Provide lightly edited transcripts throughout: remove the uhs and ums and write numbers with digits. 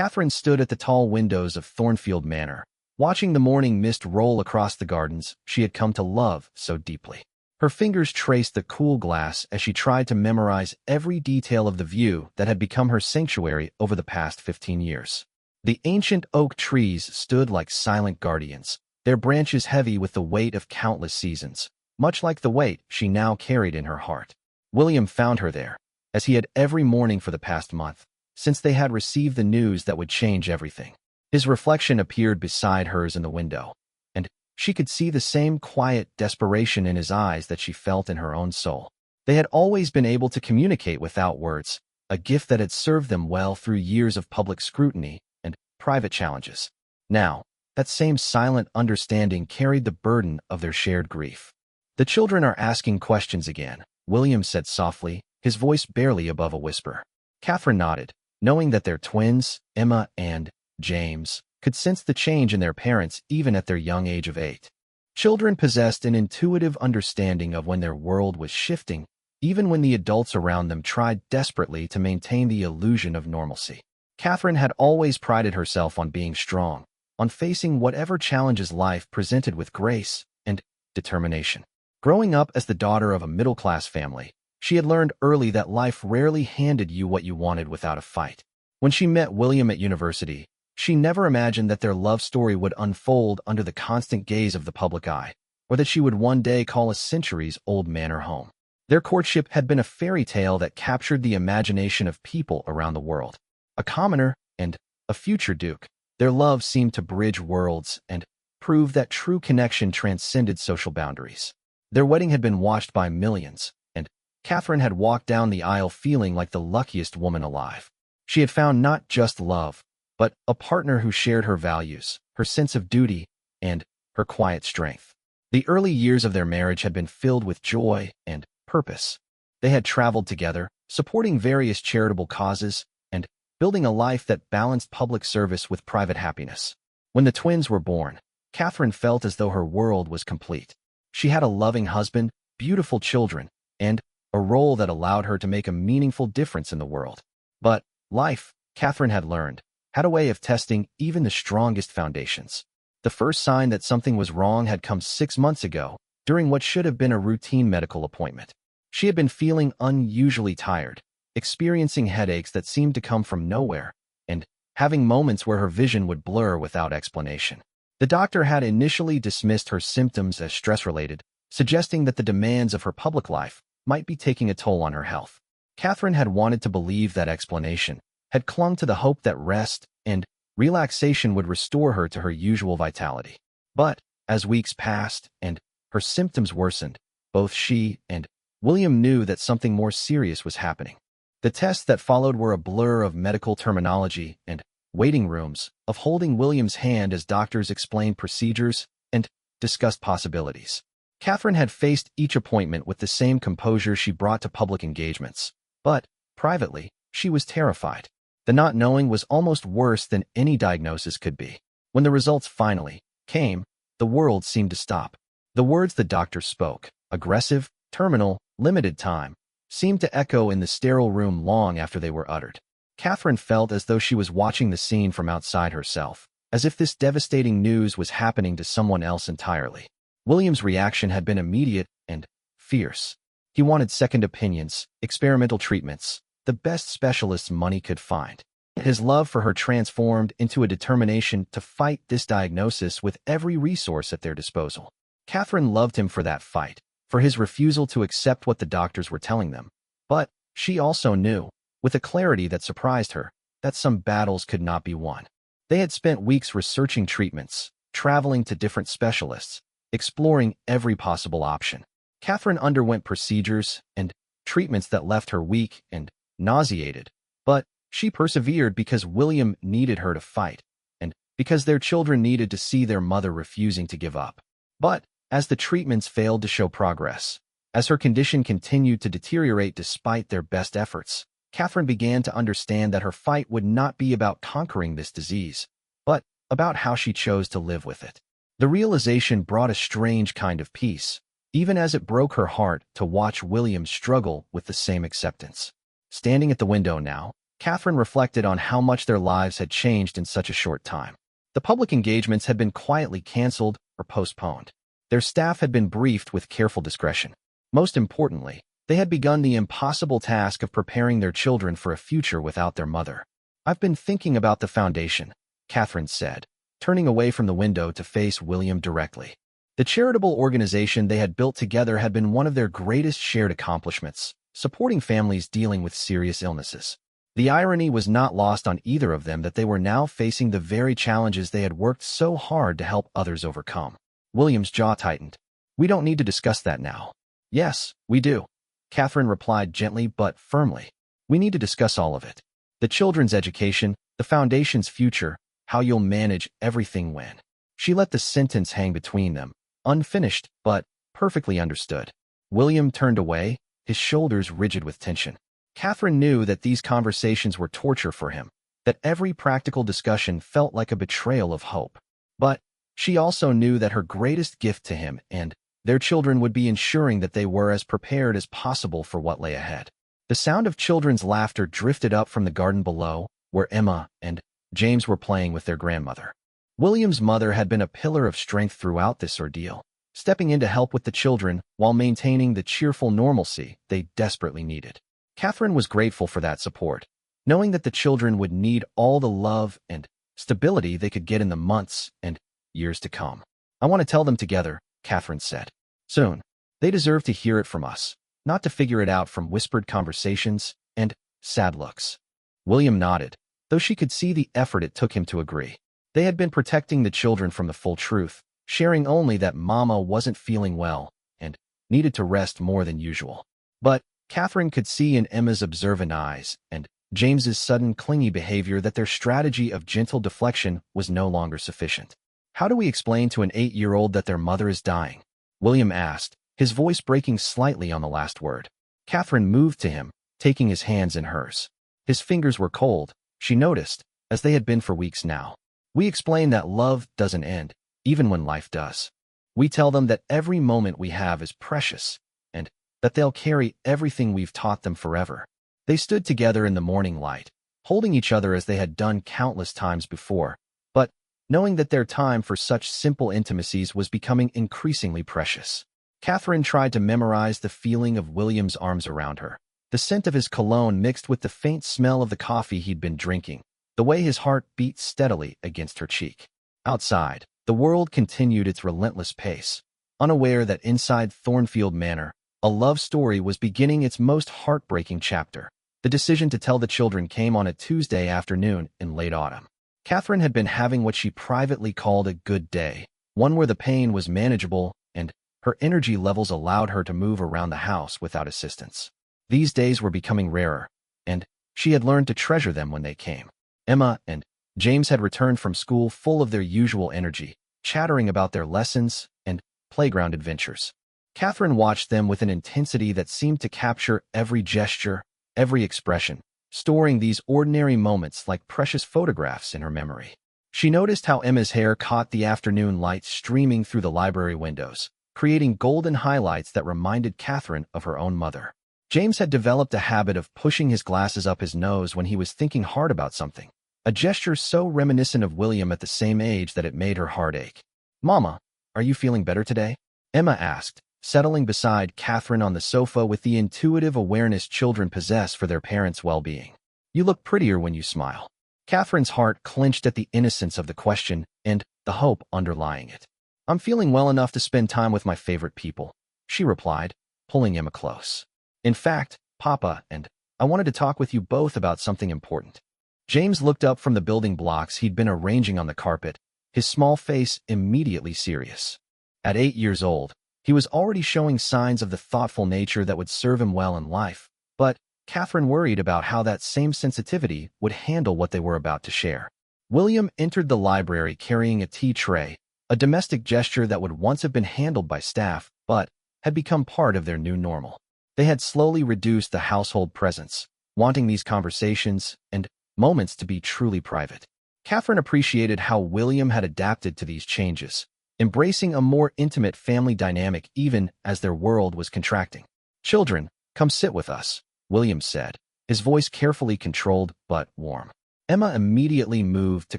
Catherine stood at the tall windows of Thornfield Manor, watching the morning mist roll across the gardens she had come to love so deeply. Her fingers traced the cool glass as she tried to memorize every detail of the view that had become her sanctuary over the past 15 years. The ancient oak trees stood like silent guardians, their branches heavy with the weight of countless seasons, much like the weight she now carried in her heart. William found her there, as he had every morning for the past month, since they had received the news that would change everything. His reflection appeared beside hers in the window, and she could see the same quiet desperation in his eyes that she felt in her own soul. They had always been able to communicate without words, a gift that had served them well through years of public scrutiny and private challenges. Now, that same silent understanding carried the burden of their shared grief. "The children are asking questions again," William said softly, his voice barely above a whisper. Catherine nodded, knowing that their twins, Emma and James, could sense the change in their parents even at their young age of 8. Children possessed an intuitive understanding of when their world was shifting, even when the adults around them tried desperately to maintain the illusion of normalcy. Catherine had always prided herself on being strong, on facing whatever challenges life presented with grace and determination. Growing up as the daughter of a middle-class family, she had learned early that life rarely handed you what you wanted without a fight. When she met William at university, she never imagined that their love story would unfold under the constant gaze of the public eye, or that she would one day call a centuries-old manor home. Their courtship had been a fairy tale that captured the imagination of people around the world. A commoner and a future duke, their love seemed to bridge worlds and prove that true connection transcended social boundaries. Their wedding had been watched by millions, and Catherine had walked down the aisle feeling like the luckiest woman alive. She had found not just love, but a partner who shared her values, her sense of duty, and her quiet strength. The early years of their marriage had been filled with joy and purpose. They had traveled together, supporting various charitable causes, and building a life that balanced public service with private happiness. When the twins were born, Catherine felt as though her world was complete. She had a loving husband, beautiful children, and a role that allowed her to make a meaningful difference in the world. But life, Catherine had learned, had a way of testing even the strongest foundations. The first sign that something was wrong had come 6 months ago, during what should have been a routine medical appointment. She had been feeling unusually tired, experiencing headaches that seemed to come from nowhere, and having moments where her vision would blur without explanation. The doctor had initially dismissed her symptoms as stress-related, suggesting that the demands of her public life might be taking a toll on her health. Catherine had wanted to believe that explanation, had clung to the hope that rest and relaxation would restore her to her usual vitality. But as weeks passed and her symptoms worsened, both she and William knew that something more serious was happening. The tests that followed were a blur of medical terminology and waiting rooms, of holding William's hand as doctors explained procedures and discussed possibilities. Catherine had faced each appointment with the same composure she brought to public engagements, but, privately, she was terrified. The not knowing was almost worse than any diagnosis could be. When the results finally came, the world seemed to stop. The words the doctor spoke, aggressive, terminal, limited time, seemed to echo in the sterile room long after they were uttered. Catherine felt as though she was watching the scene from outside herself, as if this devastating news was happening to someone else entirely. William's reaction had been immediate and fierce. He wanted second opinions, experimental treatments, the best specialists money could find. His love for her transformed into a determination to fight this diagnosis with every resource at their disposal. Catherine loved him for that fight, for his refusal to accept what the doctors were telling them. But she also knew, with a clarity that surprised her, that some battles could not be won. They had spent weeks researching treatments, traveling to different specialists, exploring every possible option. Catherine underwent procedures and treatments that left her weak and nauseated, but she persevered because William needed her to fight, and because their children needed to see their mother refusing to give up. But as the treatments failed to show progress, as her condition continued to deteriorate despite their best efforts, Catherine began to understand that her fight would not be about conquering this disease, but about how she chose to live with it. The realization brought a strange kind of peace, even as it broke her heart to watch William struggle with the same acceptance. Standing at the window now, Catherine reflected on how much their lives had changed in such a short time. The public engagements had been quietly canceled or postponed. Their staff had been briefed with careful discretion. Most importantly, they had begun the impossible task of preparing their children for a future without their mother. "I've been thinking about the foundation," Catherine said, turning away from the window to face William directly. The charitable organization they had built together had been one of their greatest shared accomplishments, supporting families dealing with serious illnesses. The irony was not lost on either of them that they were now facing the very challenges they had worked so hard to help others overcome. William's jaw tightened. "We don't need to discuss that now." "Yes, we do," Catherine replied gently but firmly. "We need to discuss all of it. The children's education, the foundation's future, how you'll manage everything when." She let the sentence hang between them, unfinished but perfectly understood. William turned away, his shoulders rigid with tension. Catherine knew that these conversations were torture for him, that every practical discussion felt like a betrayal of hope. But she also knew that her greatest gift to him and their children would be ensuring that they were as prepared as possible for what lay ahead. The sound of children's laughter drifted up from the garden below, where Emma and James were playing with their grandmother. William's mother had been a pillar of strength throughout this ordeal, stepping in to help with the children while maintaining the cheerful normalcy they desperately needed. Catherine was grateful for that support, knowing that the children would need all the love and stability they could get in the months and years to come. "I want to tell them together," Catherine said. "Soon. They deserve to hear it from us, not to figure it out from whispered conversations and sad looks." William nodded, though she could see the effort it took him to agree. They had been protecting the children from the full truth, sharing only that Mama wasn't feeling well and needed to rest more than usual. But Catherine could see in Emma's observant eyes and James's sudden clingy behavior that their strategy of gentle deflection was no longer sufficient. "How do we explain to an 8-year-old that their mother is dying?" William asked, his voice breaking slightly on the last word. Catherine moved to him, taking his hands in hers. His fingers were cold, she noticed, as they had been for weeks now. "We explain that love doesn't end, even when life does. We tell them that every moment we have is precious, and that they'll carry everything we've taught them forever." They stood together in the morning light, holding each other as they had done countless times before, but knowing that their time for such simple intimacies was becoming increasingly precious. Catherine tried to memorize the feeling of William's arms around her, the scent of his cologne mixed with the faint smell of the coffee he'd been drinking, the way his heart beat steadily against her cheek. Outside, the world continued its relentless pace, unaware that inside Thornfield Manor, a love story was beginning its most heartbreaking chapter. The decision to tell the children came on a Tuesday afternoon in late autumn. Catherine had been having what she privately called a good day, one where the pain was manageable and her energy levels allowed her to move around the house without assistance. These days were becoming rarer, and she had learned to treasure them when they came. Emma and James had returned from school full of their usual energy, chattering about their lessons and playground adventures. Catherine watched them with an intensity that seemed to capture every gesture, every expression, storing these ordinary moments like precious photographs in her memory. She noticed how Emma's hair caught the afternoon light streaming through the library windows, creating golden highlights that reminded Catherine of her own mother. James had developed a habit of pushing his glasses up his nose when he was thinking hard about something, a gesture so reminiscent of William at the same age that it made her heart ache. "Mama, are you feeling better today?" Emma asked, settling beside Catherine on the sofa with the intuitive awareness children possess for their parents' well-being. "You look prettier when you smile." Catherine's heart clenched at the innocence of the question and the hope underlying it. "I'm feeling well enough to spend time with my favorite people," she replied, pulling Emma close. "In fact, Papa and I wanted to talk with you both about something important." James looked up from the building blocks he'd been arranging on the carpet, his small face immediately serious. At 8 years old, he was already showing signs of the thoughtful nature that would serve him well in life, but Catherine worried about how that same sensitivity would handle what they were about to share. William entered the library carrying a tea tray, a domestic gesture that would once have been handled by staff, but had become part of their new normal. They had slowly reduced the household presence, wanting these conversations and moments to be truly private. Catherine appreciated how William had adapted to these changes, embracing a more intimate family dynamic even as their world was contracting. "Children, come sit with us," William said, his voice carefully controlled but warm. Emma immediately moved to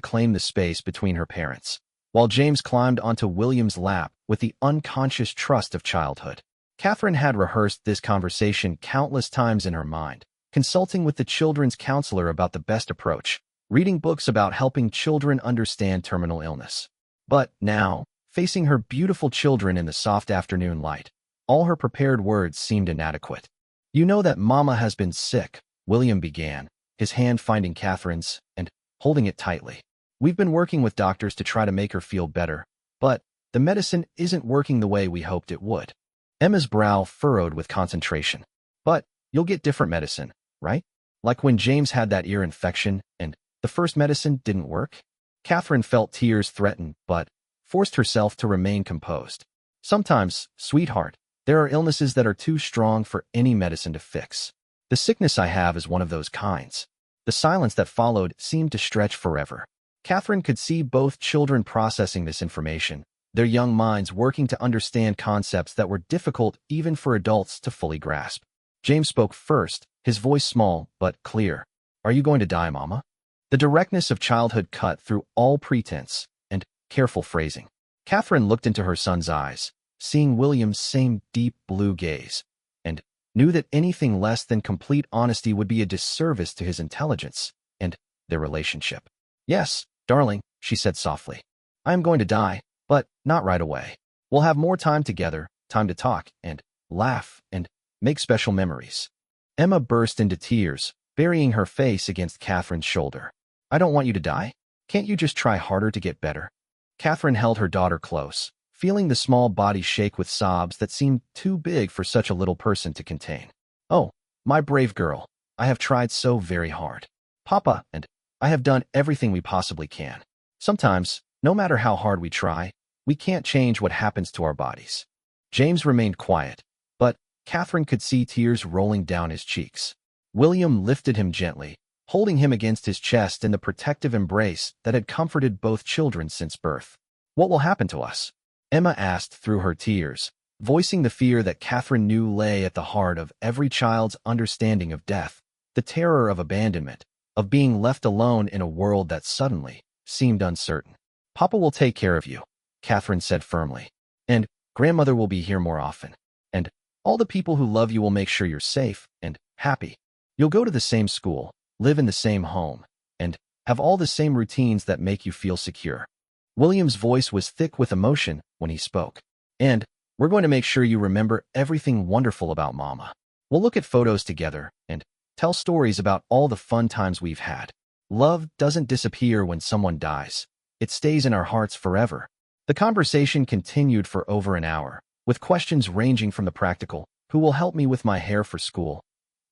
claim the space between her parents, while James climbed onto William's lap with the unconscious trust of childhood. Catherine had rehearsed this conversation countless times in her mind, consulting with the children's counselor about the best approach, reading books about helping children understand terminal illness. But now, facing her beautiful children in the soft afternoon light, all her prepared words seemed inadequate. "You know that Mama has been sick," William began, his hand finding Catherine's and holding it tightly. "We've been working with doctors to try to make her feel better, but the medicine isn't working the way we hoped it would." Emma's brow furrowed with concentration. "But you'll get different medicine, right? Like when James had that ear infection and the first medicine didn't work?" Catherine felt tears threaten, but forced herself to remain composed. "Sometimes, sweetheart, there are illnesses that are too strong for any medicine to fix. The sickness I have is one of those kinds." The silence that followed seemed to stretch forever. Catherine could see both children processing this information, their young minds working to understand concepts that were difficult even for adults to fully grasp. James spoke first, his voice small but clear. "Are you going to die, Mama?" The directness of childhood cut through all pretense and careful phrasing. Catherine looked into her son's eyes, seeing William's same deep blue gaze, and knew that anything less than complete honesty would be a disservice to his intelligence and their relationship. "Yes, darling," she said softly. "I am going to die, but not right away. We'll have more time together, time to talk and laugh and make special memories." Emma burst into tears, burying her face against Catherine's shoulder. "I don't want you to die. Can't you just try harder to get better?" Catherine held her daughter close, feeling the small body shake with sobs that seemed too big for such a little person to contain. "Oh, my brave girl, I have tried so very hard. Papa and I have done everything we possibly can. Sometimes, no matter how hard we try, we can't change what happens to our bodies." James remained quiet, but Catherine could see tears rolling down his cheeks. William lifted him gently, holding him against his chest in the protective embrace that had comforted both children since birth. "What will happen to us?" Emma asked through her tears, voicing the fear that Catherine knew lay at the heart of every child's understanding of death, the terror of abandonment, of being left alone in a world that suddenly seemed uncertain. "Papa will take care of you," Catherine said firmly, "and Grandmother will be here more often, and all the people who love you will make sure you're safe and happy. You'll go to the same school, live in the same home, and have all the same routines that make you feel secure." William's voice was thick with emotion when he spoke. "And we're going to make sure you remember everything wonderful about Mama. We'll look at photos together and tell stories about all the fun times we've had. Love doesn't disappear when someone dies. It stays in our hearts forever." The conversation continued for over an hour, with questions ranging from the practical, "Who will help me with my hair for school?"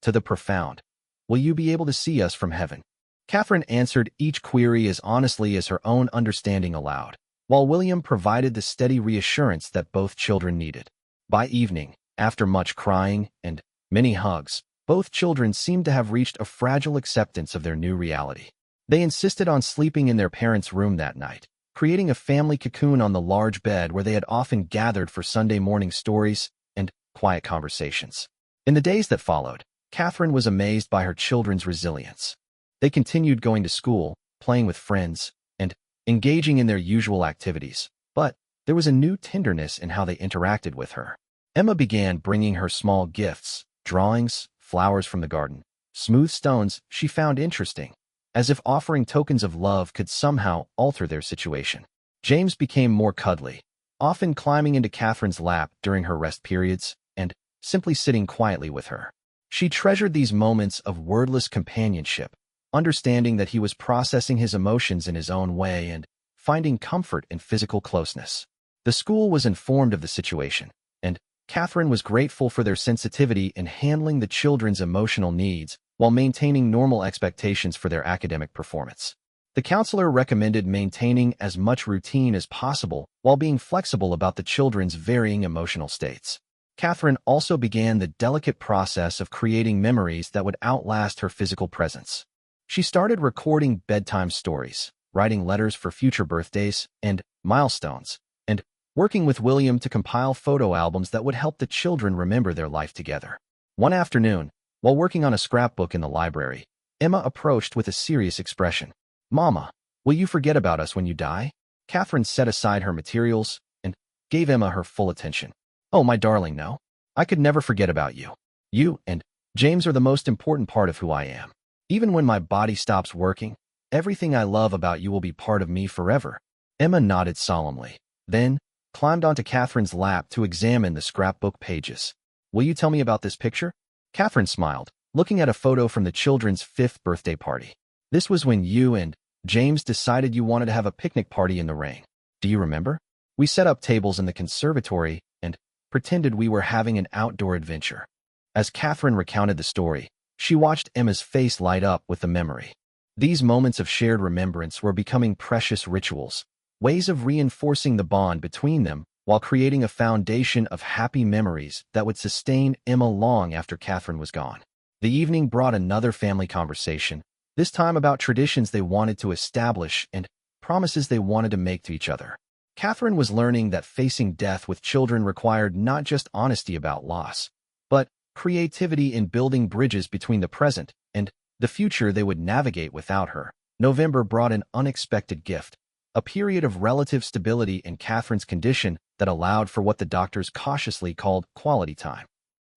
to the profound, "Will you be able to see us from heaven?" Catherine answered each query as honestly as her own understanding allowed, while William provided the steady reassurance that both children needed. By evening, after much crying and many hugs, both children seemed to have reached a fragile acceptance of their new reality. They insisted on sleeping in their parents' room that night, creating a family cocoon on the large bed where they had often gathered for Sunday morning stories and quiet conversations. In the days that followed, Catherine was amazed by her children's resilience. They continued going to school, playing with friends, and engaging in their usual activities, but there was a new tenderness in how they interacted with her. Emma began bringing her small gifts, drawings, flowers from the garden, smooth stones she found interesting, as if offering tokens of love could somehow alter their situation. James became more cuddly, often climbing into Catherine's lap during her rest periods and simply sitting quietly with her. She treasured these moments of wordless companionship, understanding that he was processing his emotions in his own way and finding comfort in physical closeness. The school was informed of the situation, and Catherine was grateful for their sensitivity in handling the children's emotional needs while maintaining normal expectations for their academic performance. The counselor recommended maintaining as much routine as possible while being flexible about the children's varying emotional states. Catherine also began the delicate process of creating memories that would outlast her physical presence. She started recording bedtime stories, writing letters for future birthdays and milestones, and working with William to compile photo albums that would help the children remember their life together. One afternoon, While working on a scrapbook in the library, Emma approached with a serious expression. "Mama, will you forget about us when you die?" Catherine set aside her materials and gave Emma her full attention. "Oh, my darling, no. I could never forget about you. You and James are the most important part of who I am. Even when my body stops working, everything I love about you will be part of me forever." Emma nodded solemnly, then climbed onto Catherine's lap to examine the scrapbook pages. "Will you tell me about this picture?" Catherine smiled, looking at a photo from the children's 5th birthday party. "This was when you and James decided you wanted to have a picnic party in the rain. Do you remember? We set up tables in the conservatory and pretended we were having an outdoor adventure." As Catherine recounted the story, she watched Emma's face light up with the memory. These moments of shared remembrance were becoming precious rituals, ways of reinforcing the bond between them while creating a foundation of happy memories that would sustain Emma long after Catherine was gone. The evening brought another family conversation, this time about traditions they wanted to establish and promises they wanted to make to each other. Catherine was learning that facing death with children required not just honesty about loss, but creativity in building bridges between the present and the future they would navigate without her. November brought an unexpected gift, a period of relative stability in Catherine's condition that allowed for what the doctors cautiously called quality time.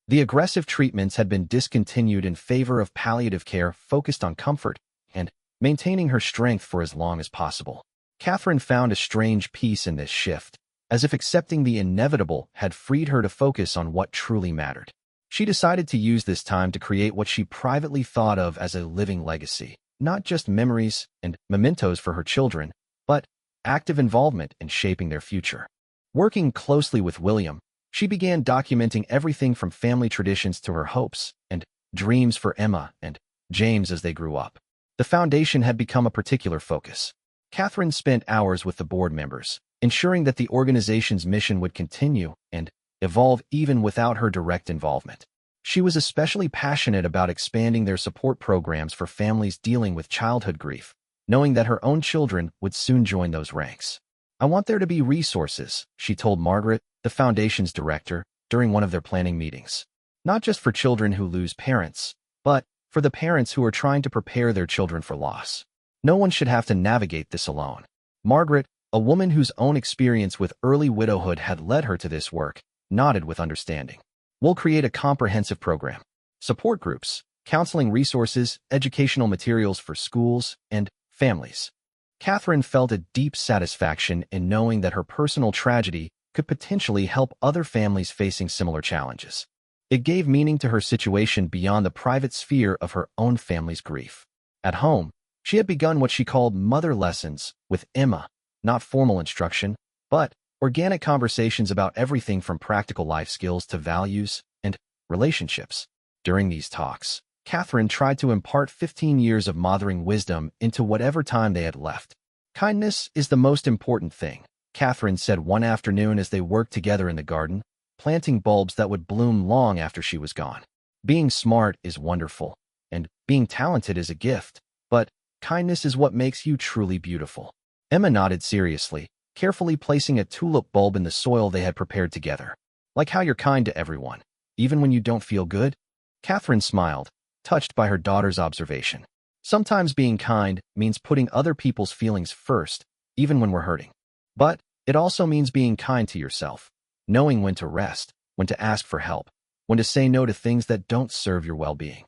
The aggressive treatments had been discontinued in favor of palliative care focused on comfort and maintaining her strength for as long as possible. Catherine found a strange peace in this shift, as if accepting the inevitable had freed her to focus on what truly mattered. She decided to use this time to create what she privately thought of as a living legacy, not just memories and mementos for her children, but active involvement in shaping their future. Working closely with William, she began documenting everything from family traditions to her hopes and dreams for Emma and James as they grew up. The foundation had become a particular focus. Catherine spent hours with the board members, ensuring that the organization's mission would continue and evolve even without her direct involvement. She was especially passionate about expanding their support programs for families dealing with childhood grief, knowing that her own children would soon join those ranks. "I want there to be resources," she told Margaret, the foundation's director, during one of their planning meetings. "Not just for children who lose parents, but for the parents who are trying to prepare their children for loss. No one should have to navigate this alone." Margaret, a woman whose own experience with early widowhood had led her to this work, nodded with understanding. "We'll create a comprehensive program. Support groups, counseling resources, educational materials for schools and families." Catherine felt a deep satisfaction in knowing that her personal tragedy could potentially help other families facing similar challenges. It gave meaning to her situation beyond the private sphere of her own family's grief. At home, she had begun what she called mother lessons with Emma, not formal instruction, but organic conversations about everything from practical life skills to values and relationships. During these talks, Catherine tried to impart 15 years of mothering wisdom into whatever time they had left. "Kindness is the most important thing," Catherine said one afternoon as they worked together in the garden, planting bulbs that would bloom long after she was gone. "Being smart is wonderful, and being talented is a gift, but kindness is what makes you truly beautiful." Emma nodded seriously, carefully placing a tulip bulb in the soil they had prepared together. "Like how you're kind to everyone, even when you don't feel good?" Catherine smiled, touched by her daughter's observation. "Sometimes being kind means putting other people's feelings first, even when we're hurting. But it also means being kind to yourself, knowing when to rest, when to ask for help, when to say no to things that don't serve your well-being."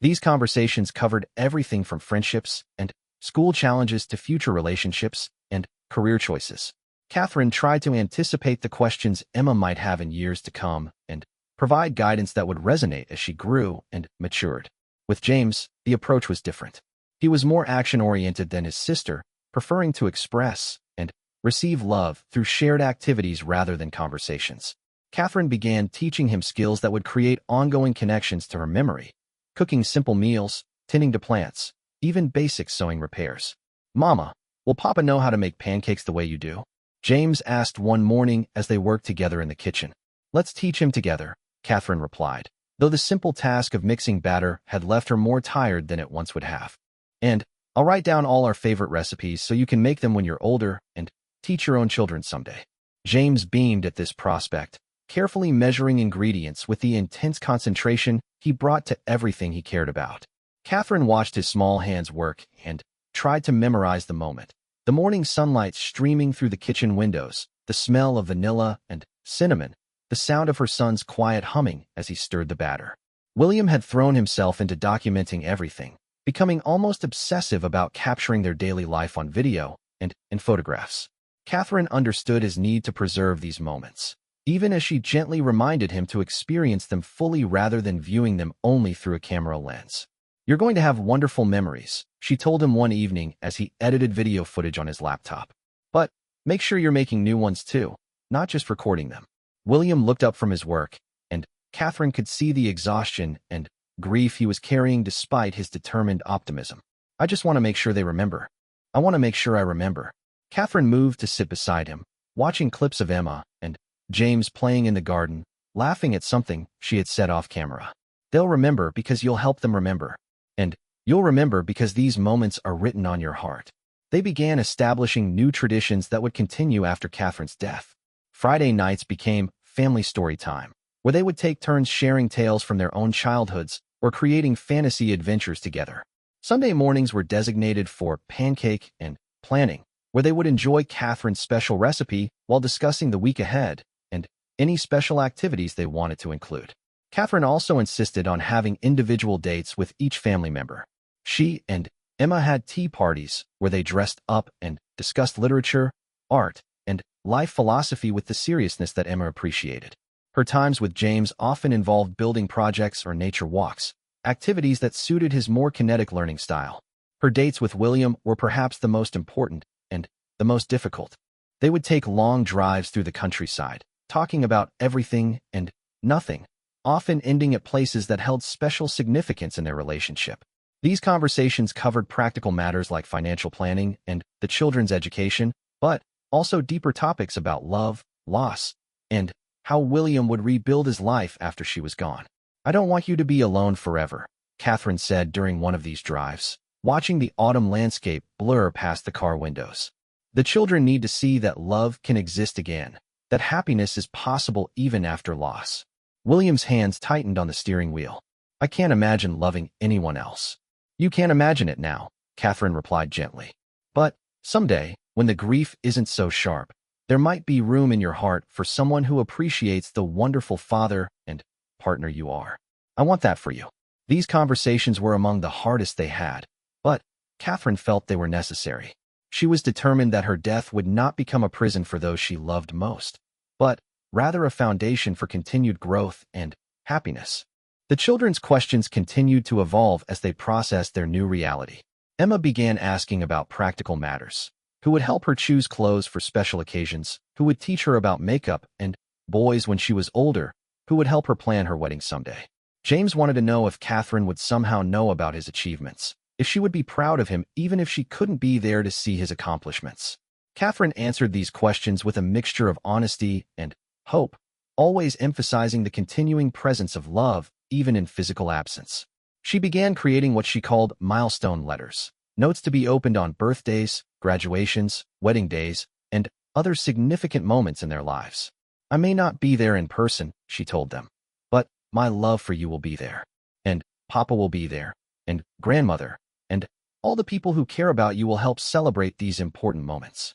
These conversations covered everything from friendships and school challenges to future relationships and career choices. Catherine tried to anticipate the questions Emma might have in years to come and provide guidance that would resonate as she grew and matured. With James, the approach was different. He was more action-oriented than his sister, preferring to express and receive love through shared activities rather than conversations. Catherine began teaching him skills that would create ongoing connections to her memory, cooking simple meals, tending to plants, even basic sewing repairs. "Mama, will Papa know how to make pancakes the way you do?" James asked one morning as they worked together in the kitchen. "Let's teach him together," Catherine replied, though the simple task of mixing batter had left her more tired than it once would have. "And I'll write down all our favorite recipes so you can make them when you're older and teach your own children someday." James beamed at this prospect, carefully measuring ingredients with the intense concentration he brought to everything he cared about. Catherine watched his small hands work and tried to memorize the moment. The morning sunlight streaming through the kitchen windows, the smell of vanilla and cinnamon, the sound of her son's quiet humming as he stirred the batter. William had thrown himself into documenting everything, becoming almost obsessive about capturing their daily life on video and in photographs. Catherine understood his need to preserve these moments, even as she gently reminded him to experience them fully rather than viewing them only through a camera lens. "You're going to have wonderful memories," she told him one evening as he edited video footage on his laptop. "But make sure you're making new ones too, not just recording them." William looked up from his work, and Catherine could see the exhaustion and grief he was carrying despite his determined optimism. "I just want to make sure they remember. I want to make sure I remember." Catherine moved to sit beside him, watching clips of Emma and James playing in the garden, laughing at something she had said off camera. "They'll remember because you'll help them remember. And you'll remember because these moments are written on your heart." They began establishing new traditions that would continue after Catherine's death. Friday nights became family story time, where they would take turns sharing tales from their own childhoods or creating fantasy adventures together. Sunday mornings were designated for pancake and planning, where they would enjoy Catherine's special recipe while discussing the week ahead and any special activities they wanted to include. Catherine also insisted on having individual dates with each family member. She and Emma had tea parties where they dressed up and discussed literature, art, and life philosophy with the seriousness that Emma appreciated. Her times with James often involved building projects or nature walks, activities that suited his more kinetic learning style. Her dates with William were perhaps the most important and the most difficult. They would take long drives through the countryside, talking about everything and nothing, often ending at places that held special significance in their relationship. These conversations covered practical matters like financial planning and the children's education, but also deeper topics about love, loss, and how William would rebuild his life after she was gone. "I don't want you to be alone forever," Catherine said during one of these drives, watching the autumn landscape blur past the car windows. "The children need to see that love can exist again, that happiness is possible even after loss." William's hands tightened on the steering wheel. "I can't imagine loving anyone else." "You can't imagine it now," Catherine replied gently. "But someday, when the grief isn't so sharp, there might be room in your heart for someone who appreciates the wonderful father and partner you are. I want that for you." These conversations were among the hardest they had, but Catherine felt they were necessary. She was determined that her death would not become a prison for those she loved most, but rather a foundation for continued growth and happiness. The children's questions continued to evolve as they processed their new reality. Emma began asking about practical matters. Who would help her choose clothes for special occasions? Who would teach her about makeup and boys when she was older? Who would help her plan her wedding someday? James wanted to know if Catherine would somehow know about his achievements, if she would be proud of him even if she couldn't be there to see his accomplishments. Catherine answered these questions with a mixture of honesty and hope, always emphasizing the continuing presence of love even in physical absence. She began creating what she called milestone letters, notes to be opened on birthdays, graduations, wedding days, and other significant moments in their lives. "I may not be there in person," she told them, "but my love for you will be there. And Papa will be there, and Grandmother, and all the people who care about you will help celebrate these important moments."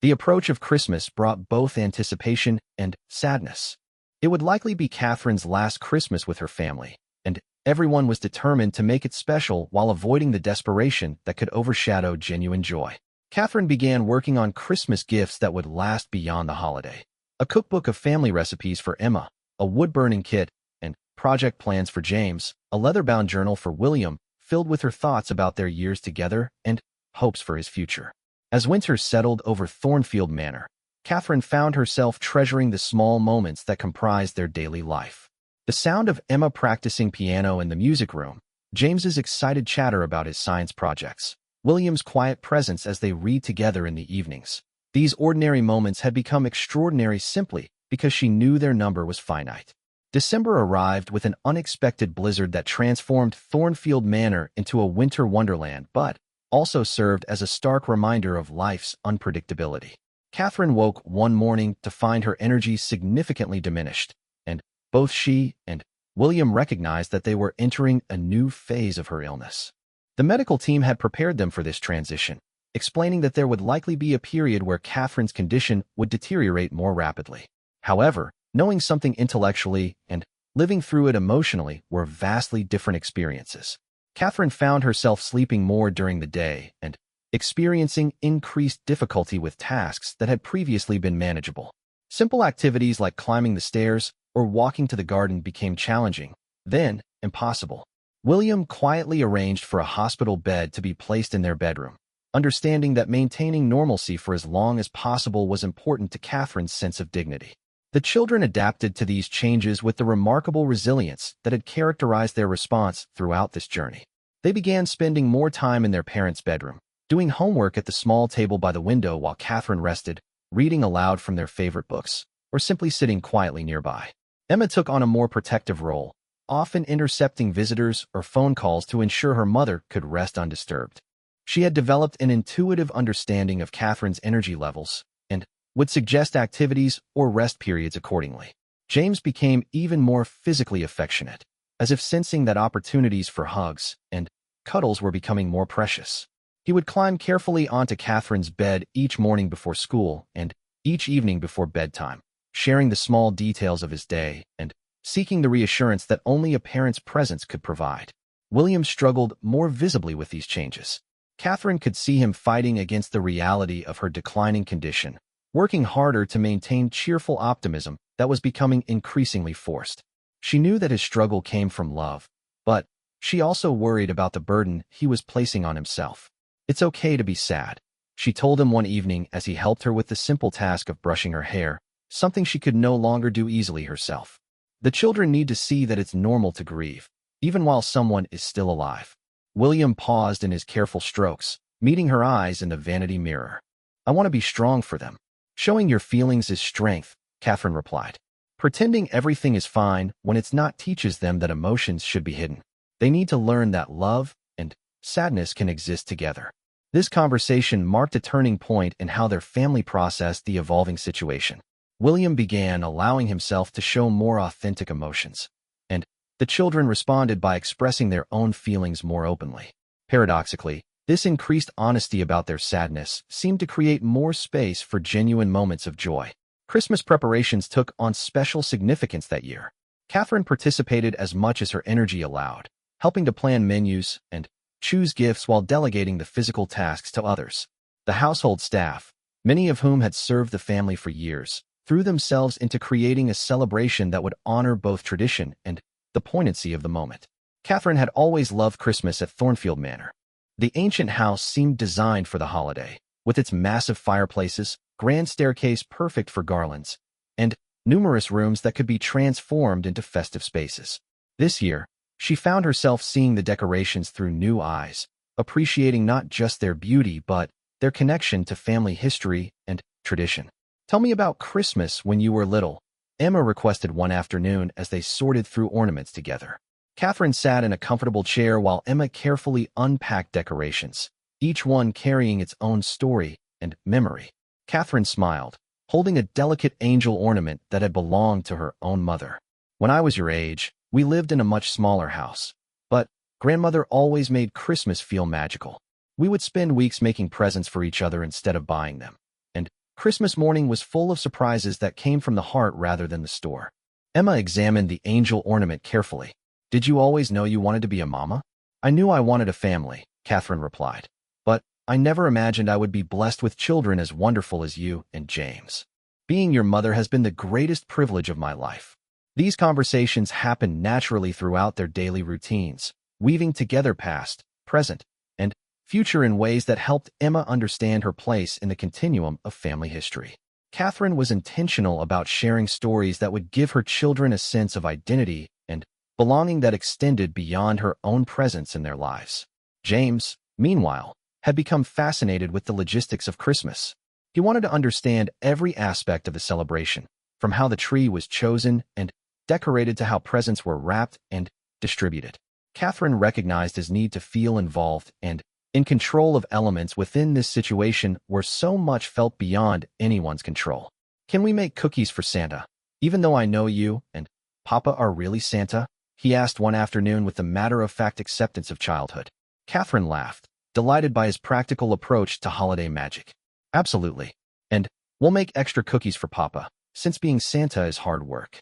The approach of Christmas brought both anticipation and sadness. It would likely be Catherine's last Christmas with her family, and everyone was determined to make it special while avoiding the desperation that could overshadow genuine joy. Catherine began working on Christmas gifts that would last beyond the holiday. A cookbook of family recipes for Emma, a wood-burning kit, and project plans for James, a leather-bound journal for William, filled with her thoughts about their years together and hopes for his future. As winter settled over Thornfield Manor, Catherine found herself treasuring the small moments that comprised their daily life. The sound of Emma practicing piano in the music room, James's excited chatter about his science projects, William's quiet presence as they read together in the evenings. These ordinary moments had become extraordinary simply because she knew their number was finite. December arrived with an unexpected blizzard that transformed Thornfield Manor into a winter wonderland, but also served as a stark reminder of life's unpredictability. Catherine woke one morning to find her energy significantly diminished, and both she and William recognized that they were entering a new phase of her illness. The medical team had prepared them for this transition, explaining that there would likely be a period where Catherine's condition would deteriorate more rapidly. However, knowing something intellectually and living through it emotionally were vastly different experiences. Catherine found herself sleeping more during the day and experiencing increased difficulty with tasks that had previously been manageable. Simple activities like climbing the stairs or walking to the garden became challenging, then impossible. William quietly arranged for a hospital bed to be placed in their bedroom, understanding that maintaining normalcy for as long as possible was important to Catherine's sense of dignity. The children adapted to these changes with the remarkable resilience that had characterized their response throughout this journey. They began spending more time in their parents' bedroom, doing homework at the small table by the window while Catherine rested, reading aloud from their favorite books, or simply sitting quietly nearby. Emma took on a more protective role, often intercepting visitors or phone calls to ensure her mother could rest undisturbed. She had developed an intuitive understanding of Catherine's energy levels and would suggest activities or rest periods accordingly. James became even more physically affectionate, as if sensing that opportunities for hugs and cuddles were becoming more precious. He would climb carefully onto Catherine's bed each morning before school and each evening before bedtime, sharing the small details of his day and seeking the reassurance that only a parent's presence could provide. William struggled more visibly with these changes. Catherine could see him fighting against the reality of her declining condition, working harder to maintain cheerful optimism that was becoming increasingly forced. She knew that his struggle came from love, but she also worried about the burden he was placing on himself. "It's okay to be sad," she told him one evening as he helped her with the simple task of brushing her hair, something she could no longer do easily herself. "The children need to see that it's normal to grieve, even while someone is still alive." William paused in his careful strokes, meeting her eyes in the vanity mirror. "I want to be strong for them." "Showing your feelings is strength," Catherine replied. "Pretending everything is fine when it's not teaches them that emotions should be hidden. They need to learn that love and sadness can exist together." This conversation marked a turning point in how their family processed the evolving situation. William began allowing himself to show more authentic emotions, and the children responded by expressing their own feelings more openly. Paradoxically, this increased honesty about their sadness seemed to create more space for genuine moments of joy. Christmas preparations took on special significance that year. Catherine participated as much as her energy allowed, helping to plan menus and choose gifts while delegating the physical tasks to others. The household staff, many of whom had served the family for years, threw themselves into creating a celebration that would honor both tradition and the poignancy of the moment. Catherine had always loved Christmas at Thornfield Manor. The ancient house seemed designed for the holiday, with its massive fireplaces, grand staircase perfect for garlands, and numerous rooms that could be transformed into festive spaces. This year, she found herself seeing the decorations through new eyes, appreciating not just their beauty but their connection to family history and tradition. "Tell me about Christmas when you were little," Emma requested one afternoon as they sorted through ornaments together. Catherine sat in a comfortable chair while Emma carefully unpacked decorations, each one carrying its own story and memory. Catherine smiled, holding a delicate angel ornament that had belonged to her own mother. "When I was your age, we lived in a much smaller house, but grandmother always made Christmas feel magical. We would spend weeks making presents for each other instead of buying them, and Christmas morning was full of surprises that came from the heart rather than the store." Emma examined the angel ornament carefully. "Did you always know you wanted to be a mama?" "I knew I wanted a family," Catherine replied, "but I never imagined I would be blessed with children as wonderful as you and James. Being your mother has been the greatest privilege of my life." These conversations happened naturally throughout their daily routines, weaving together past, present, and future in ways that helped Emma understand her place in the continuum of family history. Catherine was intentional about sharing stories that would give her children a sense of identity and belonging that extended beyond her own presence in their lives. James, meanwhile, had become fascinated with the logistics of Christmas. He wanted to understand every aspect of the celebration, from how the tree was chosen and decorated to how presents were wrapped and distributed. Catherine recognized his need to feel involved and in control of elements within this situation where so much felt beyond anyone's control. Can we make cookies for Santa? Even though I know you and Papa are really Santa? He asked one afternoon with the matter-of-fact acceptance of childhood. Catherine laughed, delighted by his practical approach to holiday magic. Absolutely. And we'll make extra cookies for Papa, since being Santa is hard work.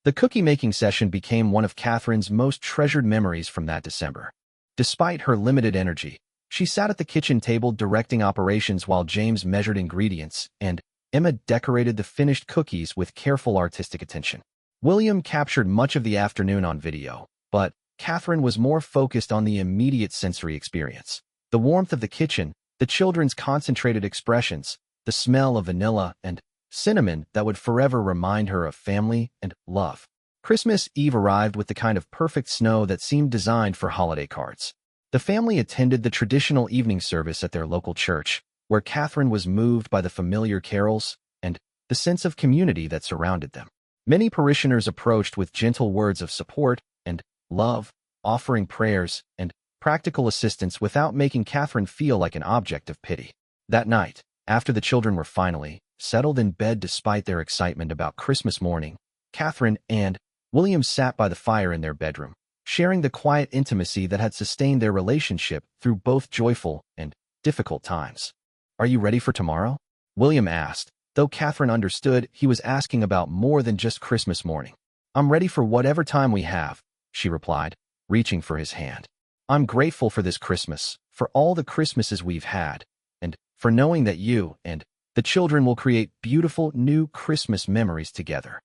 The cookie-making session became one of Catherine's most treasured memories from that December. Despite her limited energy, she sat at the kitchen table directing operations while James measured ingredients, and Emma decorated the finished cookies with careful artistic attention. William captured much of the afternoon on video, but Catherine was more focused on the immediate sensory experience. The warmth of the kitchen, the children's concentrated expressions, the smell of vanilla and cinnamon that would forever remind her of family and love. Christmas Eve arrived with the kind of perfect snow that seemed designed for holiday cards. The family attended the traditional evening service at their local church, where Catherine was moved by the familiar carols and the sense of community that surrounded them. Many parishioners approached with gentle words of support and love, offering prayers and practical assistance without making Catherine feel like an object of pity. That night, after the children were finally settled in bed despite their excitement about Christmas morning, Catherine and William sat by the fire in their bedroom, sharing the quiet intimacy that had sustained their relationship through both joyful and difficult times. "Are you ready for tomorrow?" William asked, though Catherine understood he was asking about more than just Christmas morning. "I'm ready for whatever time we have," she replied, reaching for his hand. "I'm grateful for this Christmas, for all the Christmases we've had, and for knowing that you and the children will create beautiful new Christmas memories together."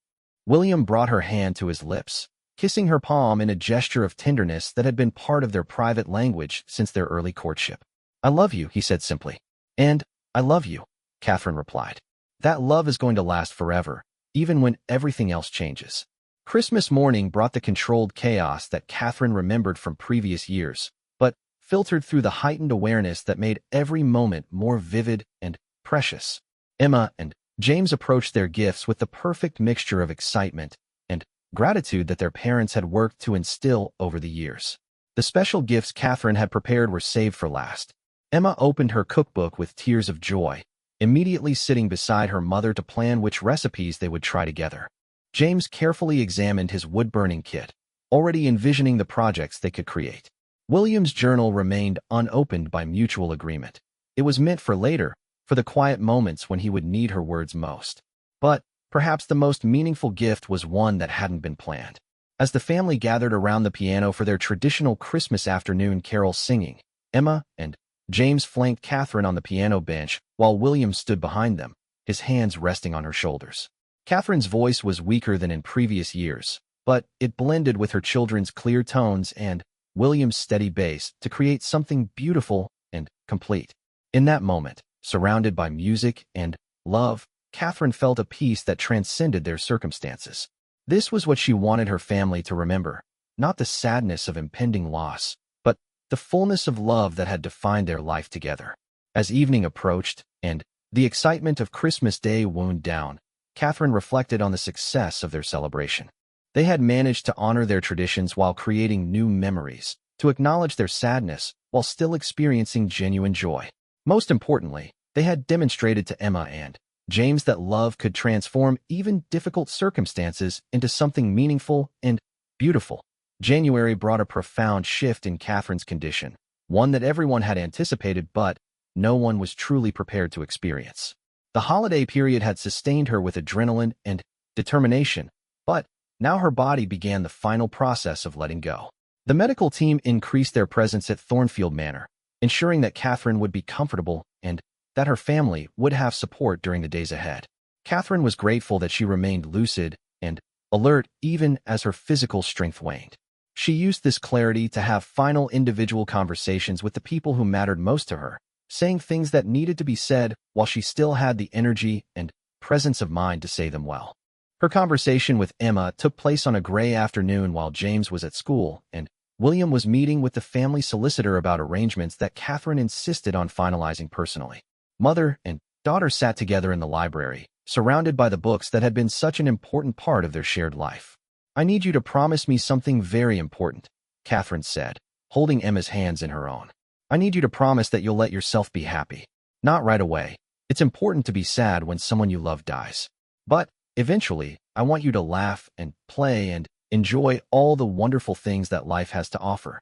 William brought her hand to his lips, kissing her palm in a gesture of tenderness that had been part of their private language since their early courtship. "I love you," he said simply. "And I love you," Catherine replied. "That love is going to last forever, even when everything else changes." Christmas morning brought the controlled chaos that Catherine remembered from previous years, but filtered through the heightened awareness that made every moment more vivid and precious. Emma and James approached their gifts with the perfect mixture of excitement and gratitude that their parents had worked to instill over the years. The special gifts Catherine had prepared were saved for last. Emma opened her cookbook with tears of joy, immediately sitting beside her mother to plan which recipes they would try together. James carefully examined his wood-burning kit, already envisioning the projects they could create. William's journal remained unopened by mutual agreement. It was meant for later, for the quiet moments when he would need her words most. But perhaps the most meaningful gift was one that hadn't been planned. As the family gathered around the piano for their traditional Christmas afternoon carol singing, Emma and James flanked Catherine on the piano bench while William stood behind them, his hands resting on her shoulders. Catherine's voice was weaker than in previous years, but it blended with her children's clear tones and William's steady bass to create something beautiful and complete. In that moment, surrounded by music and love, Catherine felt a peace that transcended their circumstances. This was what she wanted her family to remember, not the sadness of impending loss, but the fullness of love that had defined their life together. As evening approached and the excitement of Christmas Day wound down, Catherine reflected on the success of their celebration. They had managed to honor their traditions while creating new memories, to acknowledge their sadness while still experiencing genuine joy. Most importantly, they had demonstrated to Emma and James that love could transform even difficult circumstances into something meaningful and beautiful. January brought a profound shift in Catherine's condition, one that everyone had anticipated but no one was truly prepared to experience. The holiday period had sustained her with adrenaline and determination, but now her body began the final process of letting go. The medical team increased their presence at Thornfield Manor, ensuring that Catherine would be comfortable and that her family would have support during the days ahead. Catherine was grateful that she remained lucid and alert even as her physical strength waned. She used this clarity to have final individual conversations with the people who mattered most to her, saying things that needed to be said while she still had the energy and presence of mind to say them well. Her conversation with Emma took place on a gray afternoon while James was at school, and William was meeting with the family solicitor about arrangements that Catherine insisted on finalizing personally. Mother and daughter sat together in the library, surrounded by the books that had been such an important part of their shared life. "I need you to promise me something very important," Catherine said, holding Emma's hands in her own. I need you to promise that you'll let yourself be happy. Not right away. It's important to be sad when someone you love dies. But eventually, I want you to laugh and play and enjoy all the wonderful things that life has to offer."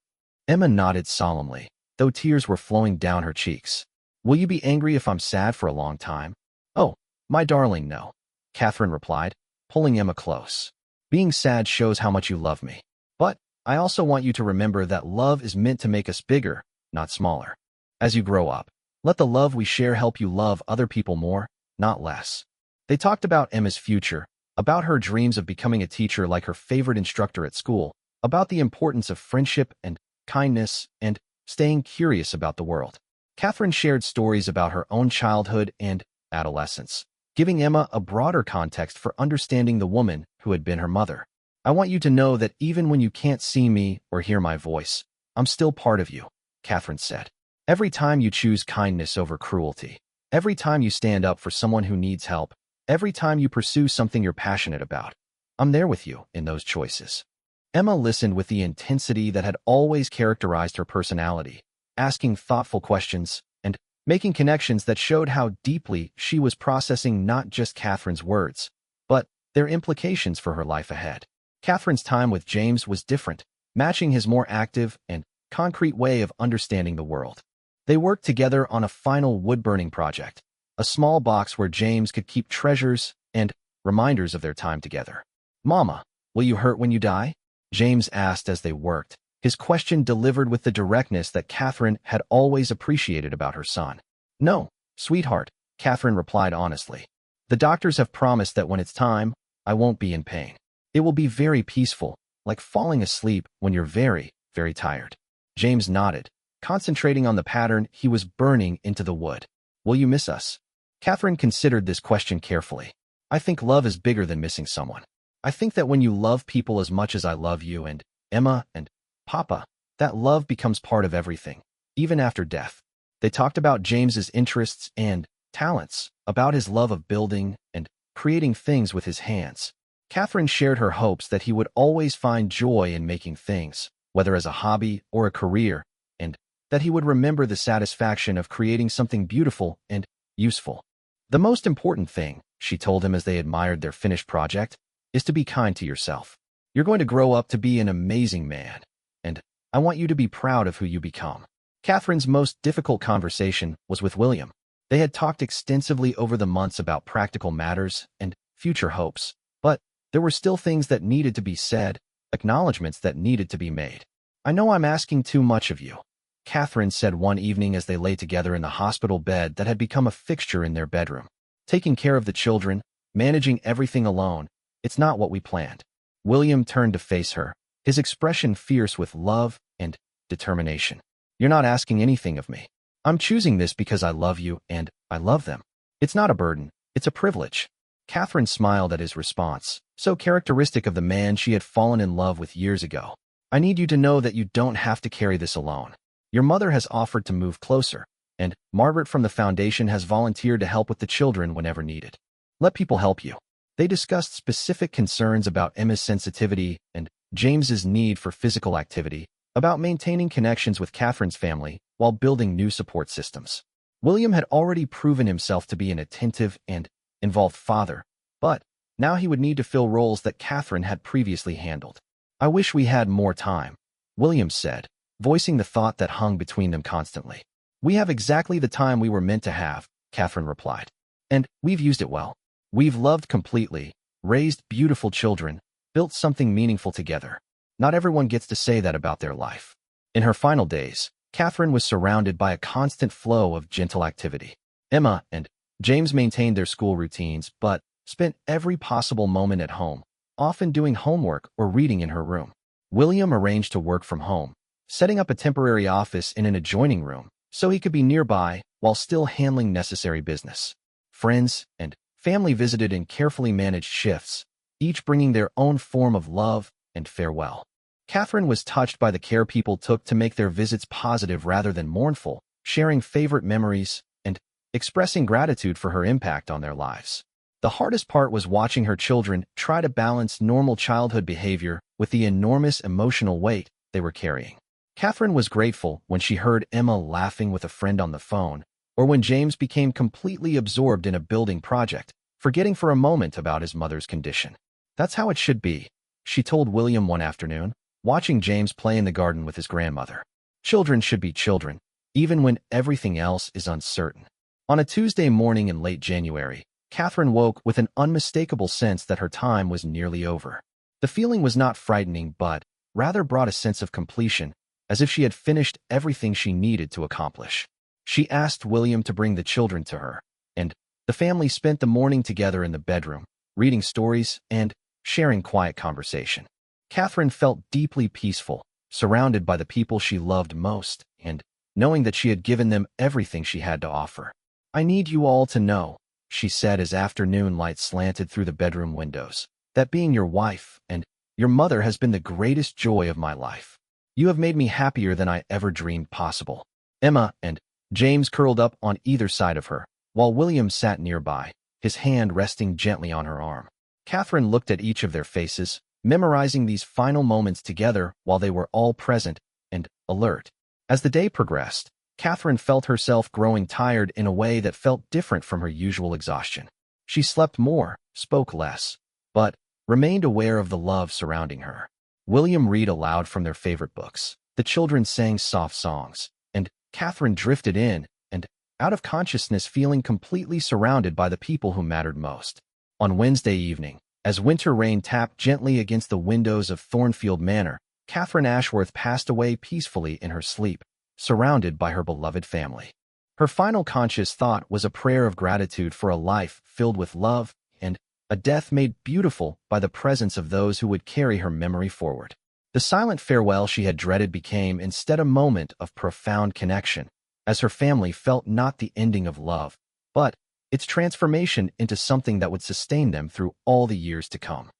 Emma nodded solemnly, though tears were flowing down her cheeks. "Will you be angry if I'm sad for a long time?" "Oh, my darling, no," Catherine replied, pulling Emma close. "Being sad shows how much you love me. But I also want you to remember that love is meant to make us bigger, not smaller. As you grow up, let the love we share help you love other people more, not less." They talked about Emma's future, about her dreams of becoming a teacher like her favorite instructor at school, about the importance of friendship and kindness, and staying curious about the world. Catherine shared stories about her own childhood and adolescence, giving Emma a broader context for understanding the woman who had been her mother. "I want you to know that even when you can't see me or hear my voice, I'm still part of you," Catherine said. "Every time you choose kindness over cruelty, every time you stand up for someone who needs help, every time you pursue something you're passionate about, I'm there with you in those choices." Emma listened with the intensity that had always characterized her personality, asking thoughtful questions and making connections that showed how deeply she was processing not just Catherine's words, but their implications for her life ahead. Catherine's time with James was different, matching his more active and concrete way of understanding the world. They worked together on a final wood-burning project, a small box where James could keep treasures and reminders of their time together. "Mama, will you hurt when you die?" James asked as they worked, his question delivered with the directness that Catherine had always appreciated about her son. "No, sweetheart," Catherine replied honestly. "The doctors have promised that when it's time, I won't be in pain. It will be very peaceful, like falling asleep when you're very, very tired." James nodded, concentrating on the pattern he was burning into the wood. "Will you miss us?" Catherine considered this question carefully. "I think love is bigger than missing someone. I think that when you love people as much as I love you and Emma and Papa, that love becomes part of everything, even after death." They talked about James's interests and talents, about his love of building and creating things with his hands. Catherine shared her hopes that he would always find joy in making things, whether as a hobby or a career, and that he would remember the satisfaction of creating something beautiful and useful. "The most important thing," she told him as they admired their finished project, "is to be kind to yourself. You're going to grow up to be an amazing man, and I want you to be proud of who you become." Catherine's most difficult conversation was with William. They had talked extensively over the months about practical matters and future hopes, but there were still things that needed to be said, acknowledgments that needed to be made. "I know I'm asking too much of you," Catherine said one evening as they lay together in the hospital bed that had become a fixture in their bedroom. "Taking care of the children, managing everything alone, it's not what we planned." William turned to face her, his expression fierce with love and determination. "You're not asking anything of me. I'm choosing this because I love you and I love them. It's not a burden, it's a privilege." Catherine smiled at his response, so characteristic of the man she had fallen in love with years ago. "I need you to know that you don't have to carry this alone. Your mother has offered to move closer, and Margaret from the foundation has volunteered to help with the children whenever needed. Let people help you." They discussed specific concerns about Emma's sensitivity and James's need for physical activity, about maintaining connections with Catherine's family while building new support systems. William had already proven himself to be an attentive and involved father, but now he would need to fill roles that Catherine had previously handled. "I wish we had more time," William said, voicing the thought that hung between them constantly. "We have exactly the time we were meant to have," Catherine replied. "And we've used it well. We've loved completely, raised beautiful children, built something meaningful together. Not everyone gets to say that about their life." In her final days, Catherine was surrounded by a constant flow of gentle activity. Emma and James maintained their school routines, but spent every possible moment at home, often doing homework or reading in her room. William arranged to work from home, setting up a temporary office in an adjoining room so he could be nearby while still handling necessary business. Friends and family visited in carefully managed shifts, each bringing their own form of love and farewell. Catherine was touched by the care people took to make their visits positive rather than mournful, sharing favorite memories and expressing gratitude for her impact on their lives. The hardest part was watching her children try to balance normal childhood behavior with the enormous emotional weight they were carrying. Catherine was grateful when she heard Emma laughing with a friend on the phone, or when James became completely absorbed in a building project, forgetting for a moment about his mother's condition. That's how it should be, she told William one afternoon, watching James play in the garden with his grandmother. Children should be children, even when everything else is uncertain. On a Tuesday morning in late January, Catherine woke with an unmistakable sense that her time was nearly over. The feeling was not frightening, but rather brought a sense of completion, as if she had finished everything she needed to accomplish. She asked William to bring the children to her, and the family spent the morning together in the bedroom, reading stories and sharing quiet conversation. Catherine felt deeply peaceful, surrounded by the people she loved most, and knowing that she had given them everything she had to offer. "I need you all to know," she said as afternoon light slanted through the bedroom windows, "that being your wife and your mother has been the greatest joy of my life. You have made me happier than I ever dreamed possible." Emma and James curled up on either side of her, while William sat nearby, his hand resting gently on her arm. Catherine looked at each of their faces, memorizing these final moments together while they were all present and alert. As the day progressed, Catherine felt herself growing tired in a way that felt different from her usual exhaustion. She slept more, spoke less, but remained aware of the love surrounding her. William read aloud from their favorite books. The children sang soft songs, and Catherine drifted in and out of consciousness, feeling completely surrounded by the people who mattered most. On Wednesday evening, as winter rain tapped gently against the windows of Thornfield Manor, Catherine Ashworth passed away peacefully in her sleep, surrounded by her beloved family. Her final conscious thought was a prayer of gratitude for a life filled with love and a death made beautiful by the presence of those who would carry her memory forward. The silent farewell she had dreaded became instead a moment of profound connection, as her family felt not the ending of love, but its transformation into something that would sustain them through all the years to come.